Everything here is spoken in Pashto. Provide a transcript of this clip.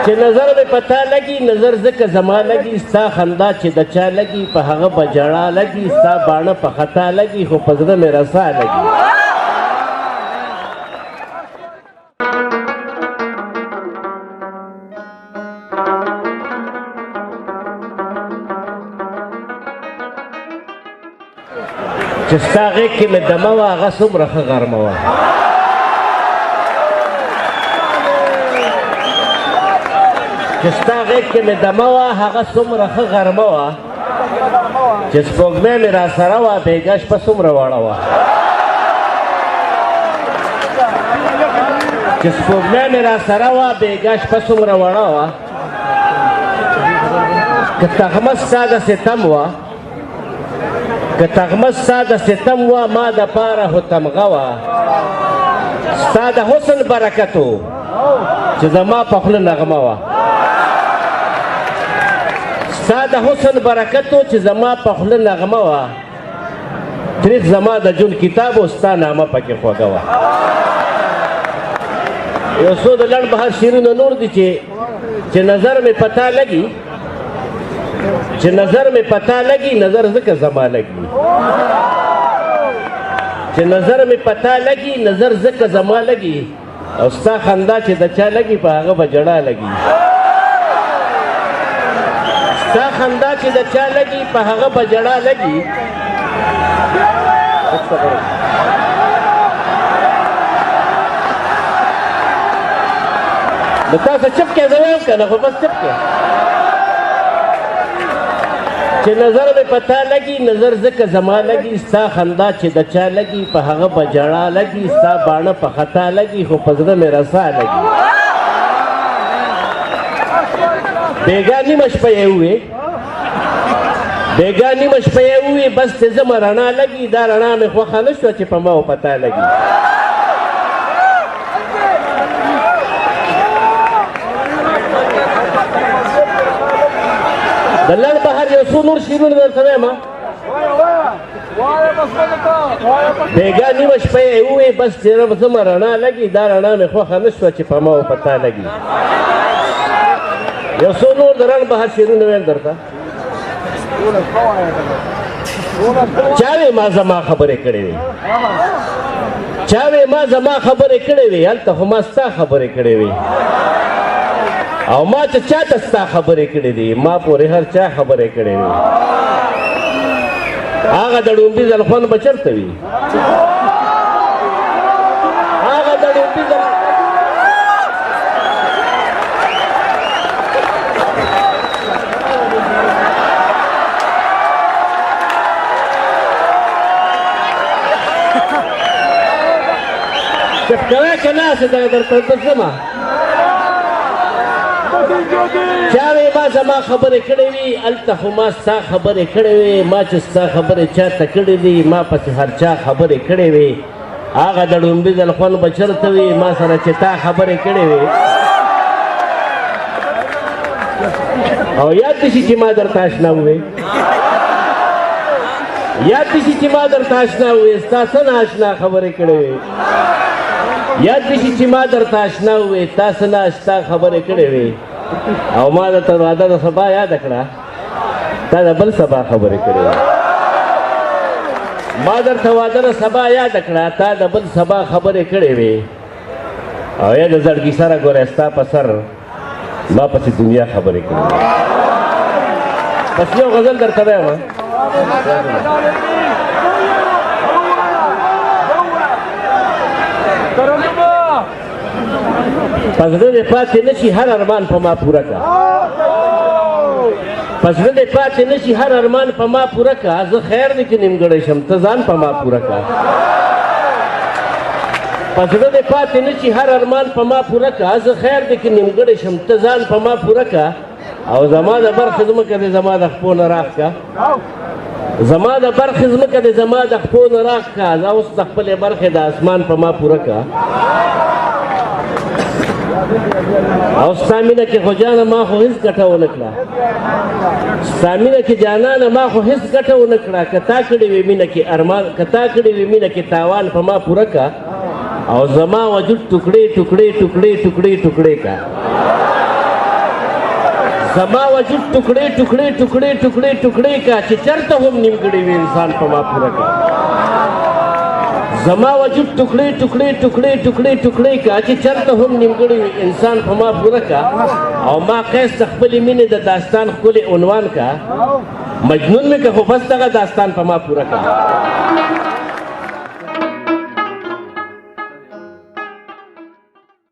چې نظر مې پتا لګي نظر ځکه زما لګي ستا خندا چې د چا لګي په هغه به ژړا لګي ستا باڼه په خطا لګي خو په زړه مې رسا لګي چې ستا غېږ کې مې دمه وه هغه څومره ښه غرمه وه چې ستا غېږ کې مې دمه وه هغه څومره ښه غرمه وه چې سپوږمۍ مې را سره وه بېګا شپه څومره وړه وه چې سپوږمۍ مې را سره وه بېګا شپه څومره وړه وه که تغمه ستا د ستم وه که تغمه ستا د ستم وه ما دپاره خو تمغه وه ستا د حسن برکت و چې زما په خوله نغمه وه ستا د حسن برکت و چې زما په خوله نغمه وه تریخ زما د ژوند کتاب و ستا نامه پکې خوږه وه یو څو د لنډ بهر شعرونه نور دي چې نظر مې پتا لګي چې نظر مې پتا لګي نظر ځکه زما لګي چې نظر مې پتا لګي نظر ځکه زما لګي او ستا خندا چې د چا لګي په هغه به ژړا لګي ستا خندا چې د چا لګي په هغه به ژړا لګي نو تاسو چپ کې زه وایم که نه خو بس چپ کې چې نظر مې پتا لګي نظر ځکه زما لګي ستا خندا چې د چا لګي په هغه به ژړا لګي ستا باڼه په خطا لګي خو په زړه مې رسا لګي بېګا نیمه شپه یې ووې بېګا نیمه شپه یې ووې بس ته ځمه رڼا لګي دا رڼا مې خوښه نه شوه چې په ما و پتا لګي د لنډ بهر یو څو نور شعرونه درته وایم بېګا نیمه شپه یې ووې بس تېره ځمه رڼا لګي دا رڼا مې خوښه نه شوه چې په ما و پتا لګي یو څو نور د لنډ بهر شعرونه وایم درته چا وې ما زما خبرې کړې وې چا وې ما زما خبرې کړې وې هلته خو ما ستا خبرې کړې وې او ما چې چاته ستا خبرې کړې دي ما پورې هر چا خبرې کړې وي هغه د ډومبي ځل خوند به چېرته وي هغه د ډومبي ځل چپ کوی که نه چې درته ځمه چا وې ما زما خبرې کړې وي هلته خو ما ستا خبرې کړې وې ما چې ستا خبرې چاته کړې دي ما پسې هر چا خبرې کړې وې هغه د ډومبي ځل خوند به چېرته وي ما سره چې تا خبرې کړې وې او یاد دې شي چې ما درته اشنا ووې یاد دې شي چې ما درته اشنا ووې ستا څه نه اشنا خبرې کړې وې یاد دې شي چې ما درته اشنا ووې تا څه نه اشنا خبرې کړې وې او ما درته واده د سبا یاده کړه تا د بل سبا خبرې کړې وې ما درته واده د سبا یاده کړه تا د بل سبا خبرې کړې وې او یا د زړګي سره ګوره ستا په سر ما پسې دنیا خبرې کړې وې بس یو غزل درته وایم پس زړه دې پاتې نه شي هر ارمان په ما پوره کړه پس زړه دې پاتې نه شي هر ارمان په ما پوره کړه زه خیر دې کې نیمګړی شم ته ځان په ما پوره کړه پس زړه دې پاتې نه شي هر ارمان په ما پوره کړه زه خیر دې کې نیمګړی شم ته ځان په ما پوره کړه او زما د برخې ځمکه دې زما د خپو نه راښکه زما د برخې ځمکه دې زما د خپو نه راښکه زه اوس د خپلې برخې د اسمان په ما پوره کړه او ستا مینه کې خو جانه ما خو هېڅ ګټه ونه کړه ستا مینه کې جانانه ما خو هېڅ ګټه ونه کړه که تا کړې وې مینه کې ارمان که تا کړې وې مینه کې تاوان په ما پوره کړه او زما وجود ټوکړې ټوکړې ټوکړې ټوکړې ټوکړې کړه زما وجود ټوکړې ټوکړې ټوکړې ټوکړې ټوکړې کا چې چرته هم نیمګړی وي انسان په ما پوره کا زما وجود ټوکړې ټوکړې ټوکړې ټوکړې ټوکړې کا چې چرته هم نیمګړی وي انسان په ما پوره کا او ما قیس د خپلې مینې د داستان ښکلی عنوان کا مجنون مې که خو بس دغه داستان په ما پوره کا